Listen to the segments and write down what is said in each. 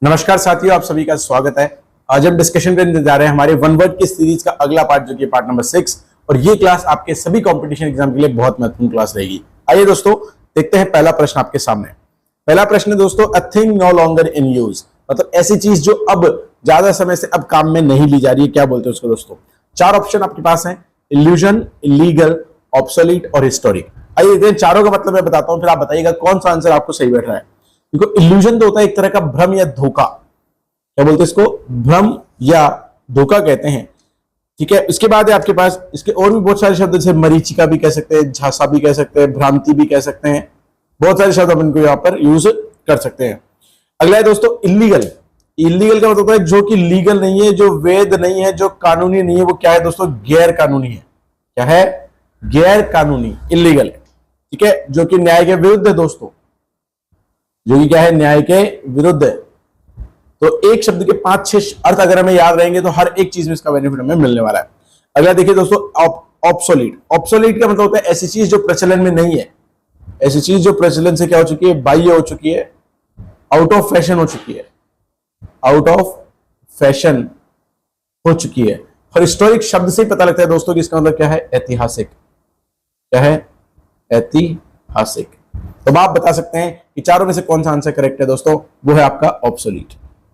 नमस्कार साथियों, आप सभी का स्वागत है। आज हम डिस्कशन करने जा रहे हैं हमारे वन वर्ड की सीरीज का अगला पार्ट, जो कि पार्ट नंबर 6। और ये क्लास आपके सभी कंपटीशन एग्जाम के लिए बहुत महत्वपूर्ण क्लास रहेगी। आइए दोस्तों, देखते हैं पहला प्रश्न आपके सामने। पहला प्रश्न है दोस्तों, a thing no longer in use, मतलब ऐसी चीज जो अब ज्यादा समय से अब काम में नहीं ली जा रही है, क्या बोलते हैं उसको दोस्तों। चार ऑप्शन आपके पास है, इल्यूजन, इलीगल, ऑब्सोलीट और हिस्टोरिक। आइए देखते हैं चारों का मतलब मैं बताता हूं, फिर आप बताइएगा कौन सा आंसर आपको सही बैठ रहा है। देखो, इल्यूजन तो होता है एक तरह का भ्रम या धोखा, क्या बोलते हैं इसको, भ्रम या धोखा कहते हैं। ठीक है, इसके बाद है आपके पास, इसके और भी बहुत सारे शब्द, जैसे मरीचिका भी कह सकते हैं, झांसा भी कह सकते हैं, भ्रांति भी कह सकते हैं। बहुत सारे शब्द हम इनको यहां पर यूज कर सकते हैं। अगला है दोस्तों इलीगल। इलीगल का मतलब होता है जो कि लीगल नहीं है, जो वैध नहीं है, जो कानूनी नहीं है। वो क्या है दोस्तों, गैर कानूनी है। क्या है, गैर कानूनी, इलीगल है। ठीक है, जो कि न्याय के विरुद्ध है दोस्तों, जो कि क्या है, न्याय के विरुद्ध है। तो एक शब्द के 5-6 अर्थ अगर हमें याद रहेंगे तो हर एक चीज में इसका बेनिफिट हमें मिलने वाला है। अगला देखिए दोस्तों, ऑब्सोलीट। ऑब्सोलीट का मतलब होता है ऐसी चीज जो प्रचलन में नहीं है, ऐसी चीज जो प्रचलन से क्या हो चुकी है, बाह्य हो चुकी है, आउट ऑफ फैशन हो चुकी है, आउट ऑफ फैशन हो चुकी है। और हिस्टोरिक शब्द से ही पता लगता है दोस्तों कि इसका मतलब क्या है, ऐतिहासिक। क्या है, ऐतिहासिक। तो आप बता सकते हैं कि चारों में से कौन सा आंसर करेक्ट है दोस्तों, वो है आपका ऑब्सोलीट।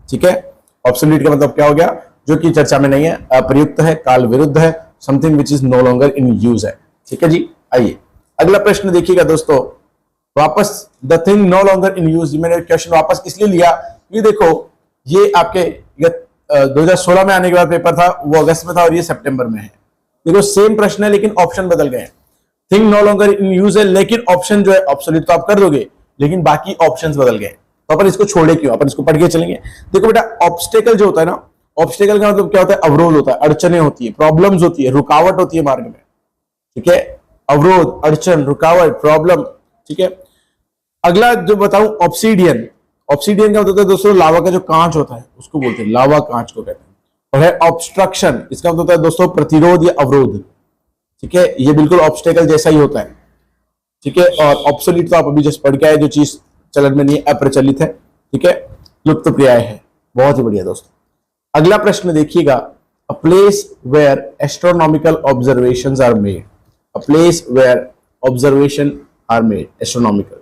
ठीक है, ऑब्सोलीट का मतलब क्या हो गया, जो कि चर्चा में नहीं है, अप्रयुक्त है, काल विरुद्ध है, something which is no longer in use है। ठीक है जी, आइए अगला प्रश्न देखिएगा दोस्तों। वापस the thing no longer in use, मैंने क्वेश्चन वापस इसलिए लिया, ये देखो, ये आपके 2016 में आने के बाद पेपर था, वो अगस्त में था और ये सितंबर में है। देखो सेम प्रश्न है लेकिन ऑप्शन बदल गए हैं। Thing no longer in use है, लेकिन ऑप्शन जो है ऑब्सोलीट तो आप कर दोगे, लेकिन बाकी ऑप्शंस बदल गए। तो अपन इसको छोड़े क्यों, अपन इसको पढ़ के चलेंगे। देखो बेटा, ऑब्स्टेकल जो होता है ना, ऑब्स्टेकल का मतलब क्या होता है, अवरोध होता है, अड़चने होती है, प्रॉब्लम्स होती है, रुकावट होती है मार्ग में। ठीक है, अवरोध, अड़चन, रुकावट, प्रॉब्लम। ठीक है, अगला जो बताऊं, ऑब्सीडियन। ऑब्सीडियन का मतलब होता है दोस्तों, लावा का जो कांच होता है उसको बोलते हैं, लावा कांच को कहते हैं। और है ऑब्स्ट्रक्शन, इसका मतलब होता है दोस्तों प्रतिरोध या अवरोध। ठीक है, ये बिल्कुल ऑब्स्टेकल जैसा ही होता है। ठीक है, और ऑब्सोलीट तो आप अभी जस्ट पढ़ के आए, जो चीज चलन में नहीं है, अप्रचलित है। ठीक है, लुप्त प्रियाय है। बहुत ही बढ़िया दोस्तों। अगला प्रश्न देखिएगा, a place where astronomical observations are made. A place where observation are made, astronomical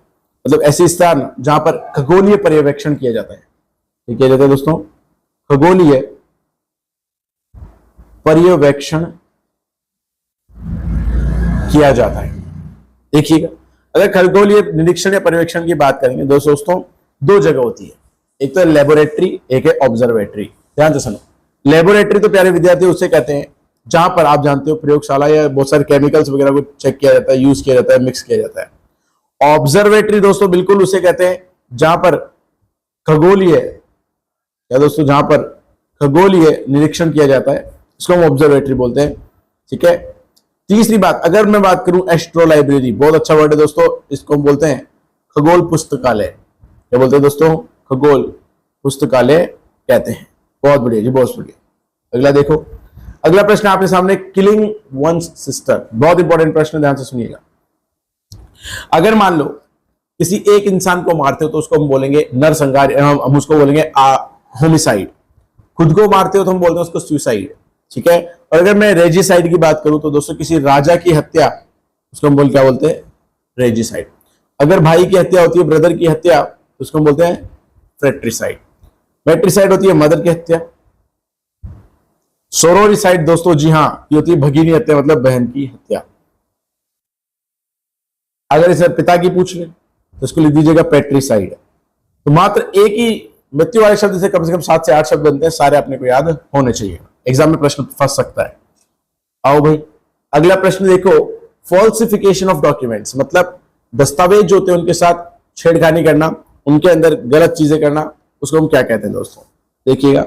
मतलब ऐसे स्थान जहां पर खगोलीय पर्यवेक्षण किया जाता है। ठीक है दोस्तों, खगोलीय पर्यवेक्षण किया जाता है। देखिएगा, अगर खगोलीय निरीक्षण या पर्यवेक्षण की बात करेंगे दोस्तों, दो जगह होती है, एक तो लेबोरेटरी, एक है ऑब्जर्वेटरी। ध्यान से सुनो, लेबोरेटरी तो प्यारे विद्यार्थी उससे कहते हैं जहां पर आप जानते हो प्रयोगशाला या बहुत सारे केमिकल्स वगैरह को चेक किया जाता है, यूज किया जाता है, मिक्स किया जाता है। ऑब्जर्वेटरी दोस्तों बिल्कुल उसे कहते हैं जहां पर खगोलीय, या दोस्तों जहां पर खगोलीय निरीक्षण किया जाता है, उसको हम ऑब्जर्वेटरी बोलते हैं। ठीक है, तीसरी बात, अगर मैं बात करूं एस्ट्रो लाइब्रेरी, बहुत अच्छा वर्ड है दोस्तों, इसको हम बोलते हैं खगोल पुस्तकालय। क्या बोलते हैं दोस्तों, खगोल पुस्तकालय कहते हैं। बहुत बढ़िया जी, बहुत बढ़िया। अगला देखो, अगला प्रश्न आपके सामने, किलिंग वंस सिस्टर। बहुत इंपॉर्टेंट प्रश्न, ध्यान से सुनिएगा। अगर मान लो किसी एक इंसान को मारते हो तो उसको हम बोलेंगे नरसंहार, हम उसको बोलेंगे होमिसाइड। खुद को मारते हो तो हम बोलते हैं उसको सुसाइड। ठीक है, और अगर मैं रेजिसाइड की बात करूं तो दोस्तों किसी राजा की हत्या, उसको हम क्या बोलते हैं, रेजिसाइड। अगर भाई की हत्या होती है, ब्रदर की हत्या, तो उसको हम बोलते हैं फ्रेट्रिसाइड। फ्रेट्रिसाइड होती है मदर की हत्या। सोरोरिसाइड दोस्तों, जी हां, ये होती है भगिनी हत्या, मतलब बहन की हत्या। अगर इसे पिता की पूछ ले तो इसको लिख दीजिएगा पेट्रिसाइड। तो मात्र एक ही मृत्यु वाले शब्द से कम 7 से 8 शब्द बनते हैं, सारे अपने को याद होने चाहिए, एग्जाम में प्रश्न फंस सकता है। आओ भाई, अगला प्रश्न देखो, फॉल्सिफिकेशन ऑफ डॉक्यूमेंट्स, मतलब दस्तावेज जो होते हैं उनके साथ छेड़खानी करना, उनके अंदर गलत चीजें करना, उसको हम क्या कहते हैं दोस्तों। देखिएगा,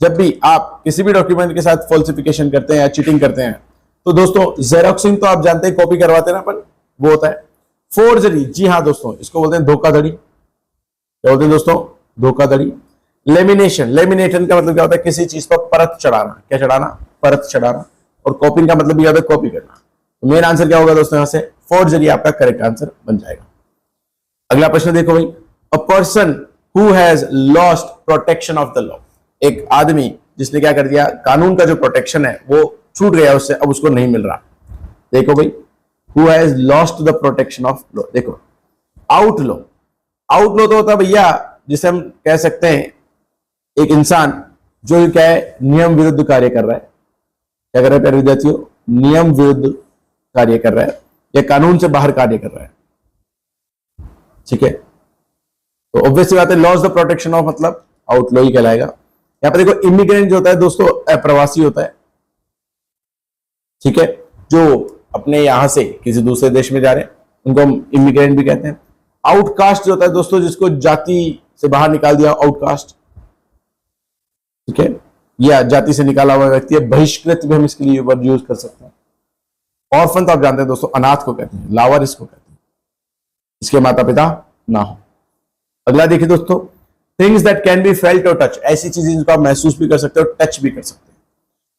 जब भी आप किसी भी डॉक्यूमेंट के साथ फॉल्सिफिकेशन करते हैं या चीटिंग करते हैं तो दोस्तों, जेरोक्सिंग तो आप जानते हैं, कॉपी करवाते हैं ना अपन, वो होता है। फोर्जरी, जी हाँ दोस्तों, इसको बोलते हैं धोखाधड़ी। क्या बोलते हैं दोस्तों, धोखाधड़ी। लेमिनेशन, लेमिनेशन का मतलब क्या होता है, किसी चीज पर परत चढ़ाना। क्या चढ़ाना, परत चढ़ाना। और कॉपिंग का मतलब भी होता है कॉपी करना। तो मेन आंसर क्या होगा दोस्तों, यहां से फोर्जरी आपका करेक्ट आंसर बन जाएगा। अगला प्रश्न देखो भाई, a person who has lost protection of the law, एक आदमी जिसने क्या कर दिया, कानून का जो प्रोटेक्शन है वो छूट गया उससे, अब उसको नहीं मिल रहा। देखो भाई, who has lost the protection of law. देखो आउटलॉ, आउटलॉ तो होता है भैया जिसे हम कह सकते हैं एक इंसान जो क्या है, नियम विरुद्ध कार्य कर रहा है। क्या कर रहा है प्यारे विद्यार्थियों, नियम विरुद्ध कार्य कर रहा है या कानून से बाहर कार्य कर रहा है। ठीक है, तो ऑब्वियसली बात है, लॉस द प्रोटेक्शन ऑफ मतलब आउटलॉ ही कहलाएगा। यहां पर देखो इमिग्रेंट जो होता है दोस्तों, अप्रवासी होता है। ठीक है, जो अपने यहां से किसी दूसरे देश में जा रहे हैं उनको हम इमिग्रेंट भी कहते हैं। आउटकास्ट जो होता है दोस्तों, जिसको जाति से बाहर निकाल दिया, आउटकास्ट। ठीक है, या जाति से निकाला हुआ व्यक्ति है, बहिष्कृत भी हम इसके लिए वर्ड यूज कर सकते हैं। ऑर्फन तो आप जानते हैं दोस्तों, अनाथ को कहते हैं, लावारिस को कहते हैं, इसके माता पिता ना हो। अगला देखिए दोस्तों, things that can be felt और टच, ऐसी चीजें जिनको आप महसूस भी कर सकते हो, टच भी कर सकते हैं।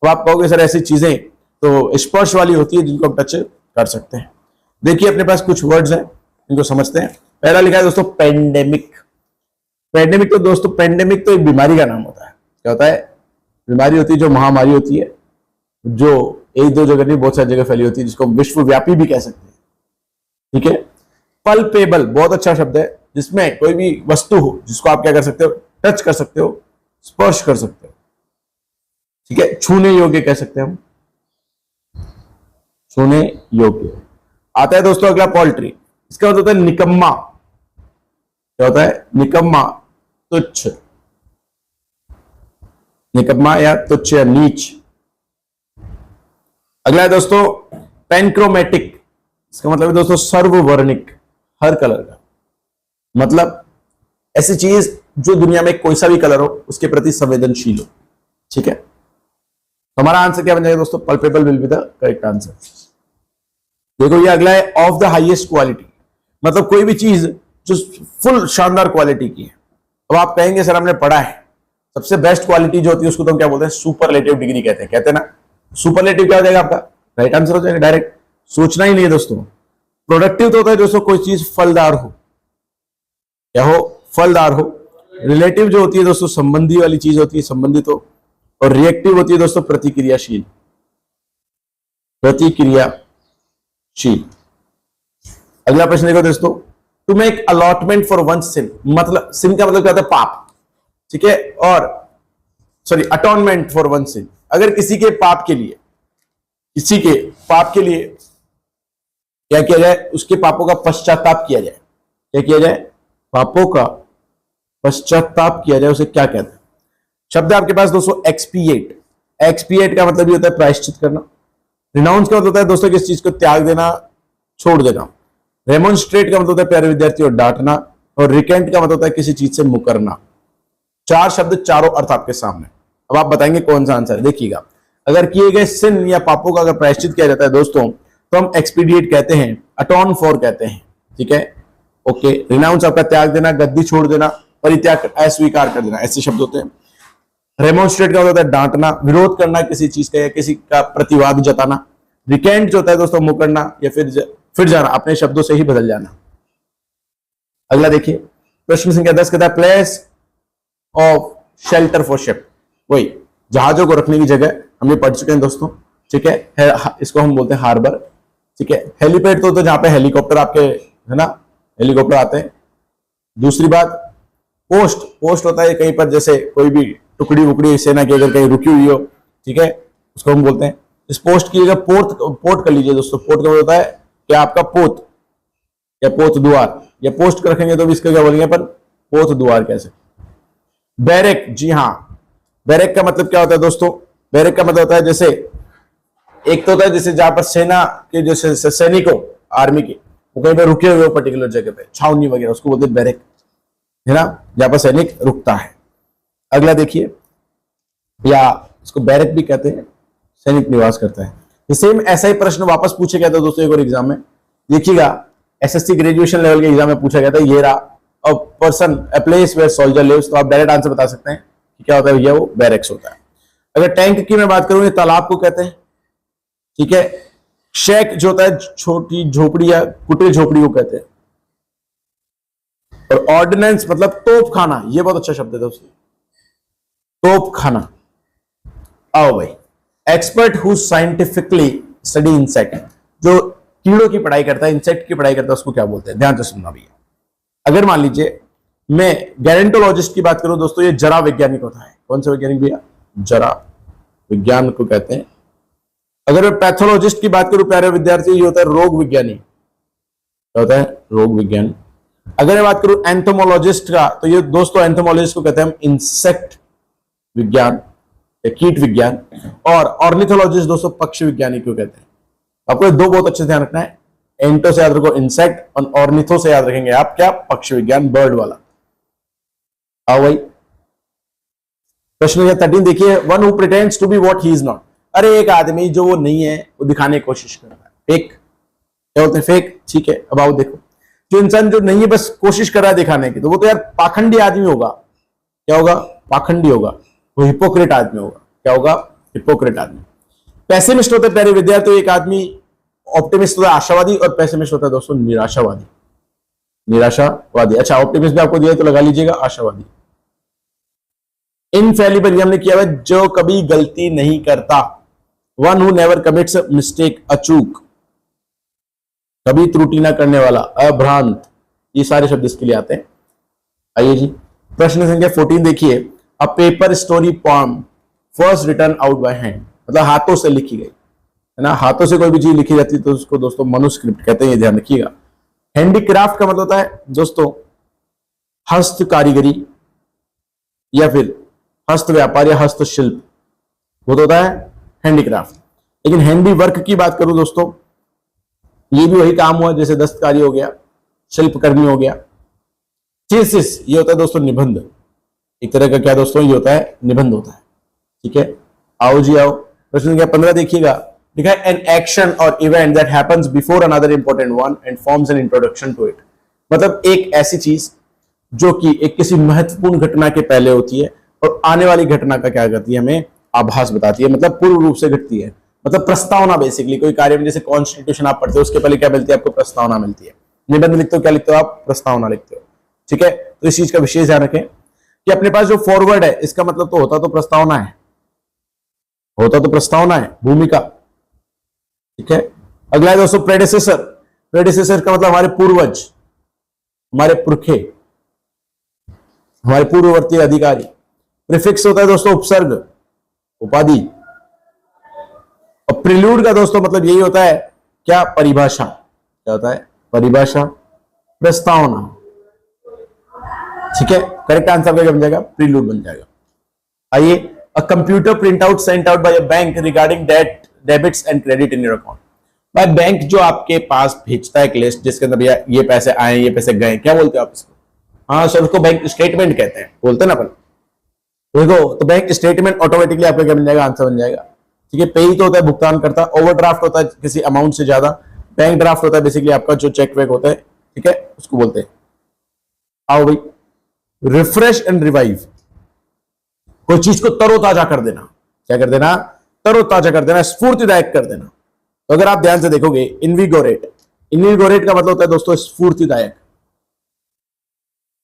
तो आप कहोगे सर ऐसी चीजें तो स्पर्श वाली होती है जिनको आप टच कर सकते हैं। देखिए अपने पास कुछ वर्ड्स हैं, इनको समझते हैं। पहला लिखा है दोस्तों पेंडेमिक। पेंडेमिक तो दोस्तों, पेंडेमिक तो एक बीमारी का नाम होता है। क्या होता है, बीमारी होती है जो महामारी होती है, जो एक दो जगह नहीं बहुत सारी जगह फैली होती है, जिसको विश्वव्यापी भी कह सकते हैं। ठीक है, पल्पेबल बहुत अच्छा शब्द है, जिसमें कोई भी वस्तु हो जिसको आप क्या कर सकते हो, टच कर सकते हो, स्पर्श कर सकते हो। ठीक है, छूने योग्य कह सकते हैं हम, छूने योग्य। आता है दोस्तों अगला पोल्ट्री, इसका मतलब होता है निकम्मा। क्या होता है, निकम्मा, तुच्छ, निकम्मा या तुच्छ या नीच। अगला है दोस्तों पेनक्रोमेटिक, इसका मतलब है दोस्तों सर्ववर्णिक, हर कलर का। मतलब ऐसी चीज जो दुनिया में कोई सा भी कलर हो उसके प्रति संवेदनशील हो। ठीक है, तो हमारा आंसर क्या बन जाएगा दोस्तों, palpebral will be the correct answer. देखो ये अगला है ऑफ द हाईएस्ट क्वालिटी, मतलब कोई भी चीज जो फुल शानदार क्वालिटी की है। अब आप कहेंगे सर हमने पढ़ा है सबसे बेस्ट क्वालिटी जो होती है उसको तो हम क्या बोलते हैं, सुपरलेटिव डिग्री कहते हैं ना। सुपरलेटिव क्या हो जाएगा आपका, राइट आंसर हो जाएगा डायरेक्ट, सोचना ही नहीं है दोस्तों। प्रोडक्टिव तो होता है दोस्तों कोई चीज फलदार हो, क्या हो, फलदार हो। रिलेटिव जो होती है दोस्तों संबंधी वाली चीज होती है, संबंधित हो। और रिएक्टिव होती है दोस्तों प्रतिक्रियाशील, प्रतिक्रियाशील। अगला प्रश्न देखो दोस्तों, to make allotment for one sin, मतलब सिन का मतलब क्या होता है, पाप। ठीक है, और सॉरी अटोनमेंट फॉर वन सिन, अगर किसी के पाप के लिए, किसी के पाप के लिए क्या किया जाए, उसके पापों का पश्चाताप किया जाए। क्या किया जाए, पापों का पश्चाताप किया जाए, उसे क्या कहते हैं। शब्द आपके पास दोस्तों एक्सपिएट। एक्सपिएट का मतलब ये होता है प्रायश्चित करना। रिनाउंस का मतलब होता है दोस्तों किसी चीज को त्याग देना, छोड़ देना। रेमोन्स्ट्रेट का मतलब होता है प्यारे विद्यार्थियों डांटना। और रिकेंट का मतलब होता है किसी चीज से मुकरना। चार शब्द, चारों अर्थ आपके सामने। अब आप बताएंगे कौन सा आंसर है। देखिएगा, अगर किए गए सिन या पापों का अगर प्रायश्चित किया जाता है दोस्तों तो हम एक्सपीडिएट कहते हैं, अटोन फॉर कहते हैं। ठीक है, ओके। रिनाउंस आपका त्याग देना, गद्दी छोड़ देना, परित्याग, अस्वीकार कर देना, ऐसे शब्द होते हैं। रेमोन्स्ट्रेट का होता है डांटना, विरोध करना किसी चीज का या किसी का प्रतिवाद जताना। रिकेंट जो होता है दोस्तों मुकरना या फिर जाना, अपने शब्दों से ही बदल जाना। अगला देखिए प्रश्न संख्या 10 कहता है place of shelter for ship, वही जहाजों को रखने की जगह, हमने पढ़ चुके हैं दोस्तों। ठीक है, इसको हम बोलते हैं हार्बर। ठीक है, हेलीपैड तो जहां पे हेलीकॉप्टर आपके है ना, हेलीकॉप्टर आते हैं। दूसरी बात पोस्ट, पोस्ट होता है कहीं पर जैसे कोई भी टुकड़ी वुकड़ी सेना की अगर कहीं रुकी हुई हो, ठीक है, उसको हम बोलते हैं। इस पोस्ट की जगह पोर्ट कर लीजिए दोस्तों। पोर्ट का मतलब होता है कि आपका पोत या पोत द्वार, या पोस्ट रखेंगे तो भी इसका क्या बोलेंगे पर पोत द्वार कैसे। बैरक, जी हाँ, बैरक का मतलब क्या होता है दोस्तों, बैरक का मतलब होता है जैसे एक तो होता है जैसे जहां पर सेना के जो सैनिकों आर्मी के वो कहीं पर रुके हुए हो पर्टिकुलर जगह पे, छावनी वगैरह, उसको बोलते हैं बैरक, है ना, जहां पर सैनिक रुकता है। अगला देखिए, या इसको बैरक भी कहते हैं, सैनिक निवास करता है। सेम ऐसा ही प्रश्न वापस पूछा गया था दोस्तों एक और एग्जाम में। देखिएगा, एसएससी ग्रेजुएशन लेवल के एग्जाम में पूछा गया था, ये रहा a person a place where soldier lives, तो आप डायरेक्ट आंसर बता सकते हैं कि क्या होता है भैया, वो बैरक्स होता है। अगर टैंक की मैं बात करूं, ये तालाब को कहते हैं। ठीक है, शेक जो होता है छोटी झोपड़ी या कुटीर झोपड़ी को कहते हैं। और ऑर्डिनेंस मतलब तोप खाना, ये बहुत अच्छा शब्द है दोस्तों, तोप खाना। आओ भाई, expert who scientifically study insect, जो कीड़ों की पढ़ाई करता है, इंसेक्ट की पढ़ाई करता है, उसको क्या बोलते हैं? ध्यान से सुनना भैया। अगर मान लीजिए मैं गैरेंटोलॉजिस्ट की बात करूं दोस्तों, ये जरा वैज्ञानिक होता है। कौन सा वैज्ञानिक भैया? जरा विज्ञान को कहते हैं। अगर मैं पैथोलॉजिस्ट की बात करूं प्यारे विद्यार्थी, ये होता है रोग विज्ञानी। क्या होता है? रोग विज्ञानी। अगर मैं बात करूं एंथोमोलॉजिस्ट का, तो ये दोस्तों एंथोमोलॉजिस्ट को कहते हैं हम इंसेक्ट विज्ञान या कीट विज्ञान। और ऑर्निथोलॉजिस्ट दोस्तों पक्षी विज्ञानी को कहते हैं। आपको दो बहुत अच्छे से ध्यान रखना है, एंटो से याद रखो इंसेक्ट, और ऑर्निथो से याद रखेंगे आप क्या? पक्षी विज्ञान, बर्ड वाला। आओ भाई, प्रश्न नंबर 13 देखिए, one who pretends to be what he is not. अरे एक आदमी जो वो नहीं है वो दिखाने की कोशिश कर रहा है, फेक। क्या बोलते हैं? फेक। ठीक है, अब आओ देखो, जो इंसान जो नहीं है बस कोशिश कर रहा है दिखाने की, तो वो तो यार पाखंडी आदमी होगा। क्या होगा? पाखंडी होगा, वो हिपोक्रेट आदमी होगा। क्या होगा? हिपोक्रेट आदमी। पैसिमिस्ट होता है प्यारे विद्यार्थी एक आदमी, ऑप्टिमिस्ट होता है आशावादी, और पैसिमिस्ट होता है दोस्तों निराशावादी। निराशावादी। अच्छा, ऑप्टिमिस्ट भी आपको दिया तो लगा लीजिएगा, आशावादी। इनफेलिबल ये हमने किया है, जो कभी गलती नहीं करता। One who never commits mistake, अचूक, कभी त्रुटि ना करने वाला, अभ्रांत, ये सारे शब्द इसके लिए आते हैं। आइए जी, प्रश्न संख्या 14 देखिए, a paper story poem first written out by hand, मतलब हाथों से लिखी गई है ना। हाथों से कोई भी चीज लिखी जाती है तो उसको दोस्तों मनुस्क्रिप्ट कहते हैं, ये ध्यान रखिएगा। हैंडीक्राफ्ट का मतलब होता है दोस्तों हस्त कारीगरी या फिर हस्त व्यापार या हस्तशिल्प, वो तो होता है हैंडीक्राफ्ट। लेकिन हैंडी वर्क की बात करूं दोस्तों, ये भी वही काम हुआ जैसे दस्तकारी हो गया, शिल्पकर्मी हो गया। थीसिस ये होता है दोस्तों निबंध, एक तरह का क्या दोस्तों, ये होता है निबंध होता है। ठीक है, आओ जी आओ, प्रश्न संख्या 15 देखिएगा, लिखा है an action or event that happens before another important one and forms an introduction to it. मतलब एक ऐसी चीज जो कि एक किसी महत्वपूर्ण घटना के पहले होती है और आने वाली घटना का क्या करती है, हमें आभास बताती है, मतलब पूर्व रूप से घटती है, मतलब प्रस्तावना। बेसिकली कोई कार्य में जैसे कॉन्स्टिट्यूशन आप पढ़ते हो उसके पहले क्या मिलती है आपको? प्रस्तावना मिलती है। निबंध लिखते हो क्या लिखते हो आप? प्रस्तावना लिखते हो। ठीक है, तो इस चीज का विशेष ध्यान रखें कि अपने पास जो फॉरवर्ड है इसका मतलब तो होता तो प्रस्तावना है, होता तो प्रस्तावना है, भूमिका। ठीक है, अगला है दोस्तों प्रेडिसेसर। प्रेडिसेसर का मतलब हमारे पूर्वज, हमारे पुरखे, हमारे पूर्ववर्ती अधिकारी। प्रीफिक्स होता है दोस्तों उपसर्ग, उपाधि। और प्रिल्यूड का दोस्तों मतलब यही होता है क्या? परिभाषा। क्या होता है? परिभाषा, प्रस्तावना। ठीक है, करेक्ट आंसर क्या बन जाएगा? प्रिल्यूड बन जाएगा। आइए, a computer print out sent out by a bank regarding debits and credit in your account. भाई बैंक जो आपके पास भेजता है एक लिस्ट जिसके अंदर भैया ये पैसे आए, ये पैसे गए, क्या बोलते हो आप इसको? हाँ सर, उसको बैंक स्टेटमेंट कहते हैं, बोलते हैं ना अपन। देखो, तो बैंक स्टेटमेंट ऑटोमेटिकली आपका क्या बन जाएगा? आंसर बन जाएगा। ठीक है, पेई तो होता है भुगतान करता, ओवरड्राफ्ट होता है किसी अमाउंट से ज्यादा, बैंक ड्राफ्ट होता है बेसिकली आपका जो चेक वेक होता है। ठीक है, उसको बोलते हैं। आओ भाई, रिफ्रेश एंड रिवाइव, कोई चीज को तरोताजा कर देना। क्या कर देना? तरोताजा कर देना, स्फूर्तिदायक कर देना। तो अगर आप ध्यान से देखोगे, इनविगोरेट, इनविगोरेट का मतलब होता है दोस्तों स्फूर्तिदायक,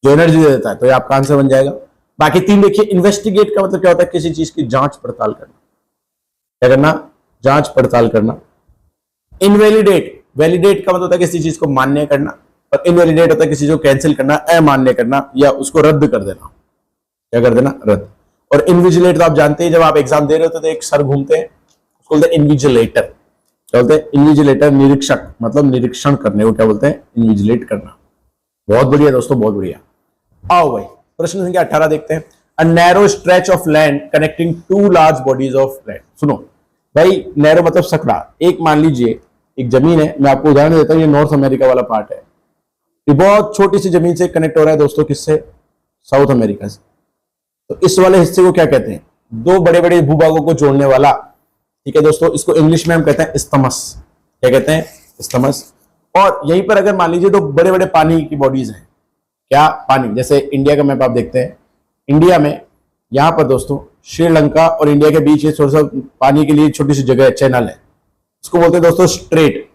जो एनर्जी दे देता है, तो ये आपका आंसर बन जाएगा। बाकी तीन देखिए, इन्वेस्टिगेट का मतलब क्या होता है? किसी चीज की जांच पड़ताल करना। क्या करना? जांच पड़ताल करना। इनवैलिडेट, वैलिडेट का मतलब होता है किसी चीज को मान्य करना, और इनवैलिडेट होता है किसी चीज को कैंसिल करना, अमान्य करना, या उसको रद्द कर देना। क्या कर देना? रद्द। और इनविजिलेट तो आप जानते हैं, जब आप एग्जाम दे रहे होते तो एक सर घूमते हैं, उसको बोलते हैं इनविजिलेटर। क्या बोलते हैं? इनविजिलेटर, निरीक्षक, मतलब निरीक्षण करने को क्या बोलते हैं? इनविजिलेट करना। बहुत बढ़िया दोस्तों, बहुत बढ़िया। आओ भाई, प्रश्न संख्या 18 देखते हैं। A narrow stretch of land connecting two large bodies of land. सुनो भाई, नैरो मतलब सकड़ा। एक मान लीजिए एक जमीन है, मैं आपको उदाहरण देता हूं, ये नॉर्थ अमेरिका वाला पार्ट है, ये बहुत छोटी सी जमीन से कनेक्ट हो रहा है दोस्तों, किससे? साउथ अमेरिका से। तो इस वाले हिस्से को क्या कहते हैं? दो बड़े बड़े भूभागों को जोड़ने वाला। ठीक है दोस्तों, इसको इंग्लिश में हम कहते हैं इस्थमस। क्या कहते हैं? इस्थमस। और यहीं पर अगर मान लीजिए दो बड़े बड़े पानी की बॉडीज हैं, क्या? पानी, जैसे इंडिया का मैप आप देखते हैं, इंडिया में यहां पर दोस्तों श्रीलंका और इंडिया के बीच ये थोड़ा सा पानी के लिए छोटी सी जगह है, चैनल है, इसको बोलते हैं दोस्तों स्ट्रेट।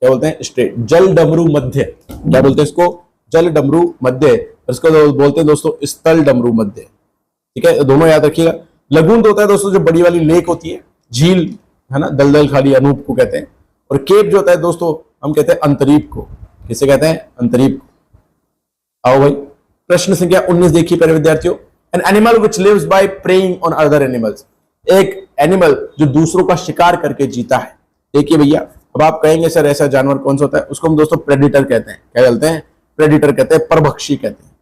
क्या बोलते हैं? स्ट्रेट। जल डमरू मध्य, क्या बोलते हैं इसको? जल डमरू मध्य। इसको बोलते हैं दोस्तों स्थल डमरू मध्य। ठीक है, दोनों याद रखिएगा। लगून तो होता है दोस्तों जो बड़ी वाली लेक होती है, झील है ना, दलदल खाड़ी अनूप को कहते हैं। और केप जो होता है दोस्तों हम कहते हैं अंतरीप को। किसे कहते हैं? अंतरीप को। आओ भाई, प्रश्न संख्या 19 देखिए प्यारे विद्यार्थियों। An animal which lives by preying on other animals. एक एनिमल जो दूसरों का शिकार करके जीता है। देखिए भैया, अब आप कहेंगे सर ऐसा जानवर कौन सा होता है? उसको हम दोस्तों प्रेडिटर कहते हैं। क्या कहते हैं? प्रेडिटर कहते हैं, परभक्षी कहते हैं।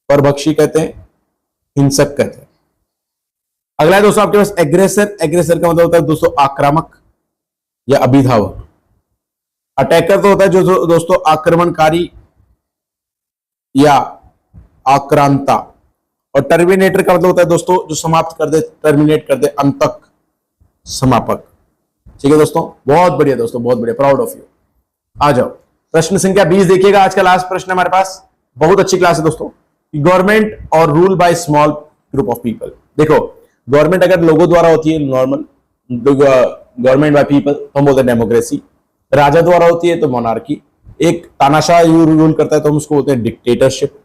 परभक्षी कहते हैं, हिंसक कहते हैं। अगला है दोस्तों आपके पास एग्रेसर। एग्रेसर का मतलब होता है दोस्तों आक्रामक या अभिधावक। अटैकर तो होता है जो दोस्तों आक्रमणकारी या आक्रांता। और टर्मिनेटर का मतलब होता है दोस्तों जो समाप्त कर दे, टर्मिनेट कर दे, अंतक, समापक। ठीक है दोस्तों, बहुत बढ़िया दोस्तों, बहुत बढ़िया, प्राउड ऑफ यू। आ जाओ प्रश्न संख्या 20 देखिएगा। आज का लास्ट प्रश्न हमारे पास, बहुत अच्छी क्लास है दोस्तों। गवर्नमेंट और rule by small group of people. देखो, गवर्नमेंट अगर लोगों द्वारा होती है नॉर्मल, गवर्नमेंट बाय पीपल तो हम बोलते हैं डेमोक्रेसी। राजा द्वारा होती है तो मोनार्की। एक तानाशाह रूल करता है तो हम उसको बोलते हैं डिक्टेटरशिप।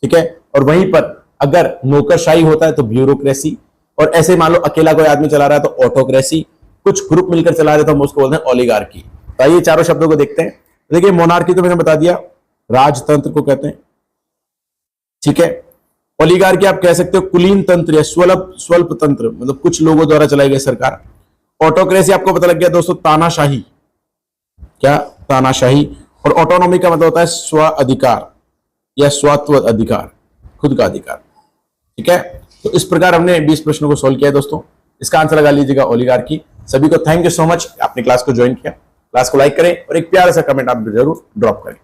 ठीक है, और वहीं पर अगर नौकरशाही होता है तो ब्यूरोक्रेसी। और ऐसे मान लो अकेला कोई आदमी चला रहा है तो ऑटोक्रेसी। कुछ ग्रुप मिलकर चला रहे हैं तो हम उसको बोलते हैं ओलिगार्की। तो आइए चारों शब्दों को देखते हैं। देखिए, मोनार्की तो मैंने बता दिया, राजतंत्र को कहते हैं। ठीक है, ओलिगार्की आप कह सकते हो कुलीन तंत्र या स्वल्प तंत्र, मतलब कुछ लोगों द्वारा चलाई गई सरकार। ऑटोक्रेसी आपको पता लग गया दोस्तों, तानाशाही। क्या? तानाशाही। और ऑटोनॉमी का मतलब होता है स्व अधिकार या स्वात्व अधिकार, खुद का अधिकार। ठीक है, तो इस प्रकार हमने 20 प्रश्नों को सोल्व किया दोस्तों। इसका आंसर लगा लीजिएगा ओलिगार्की। सभी को थैंक यू सो मच, आपने क्लास को ज्वाइन किया। क्लास को लाइक करें और एक प्यारा सा कमेंट आप जरूर ड्रॉप करें।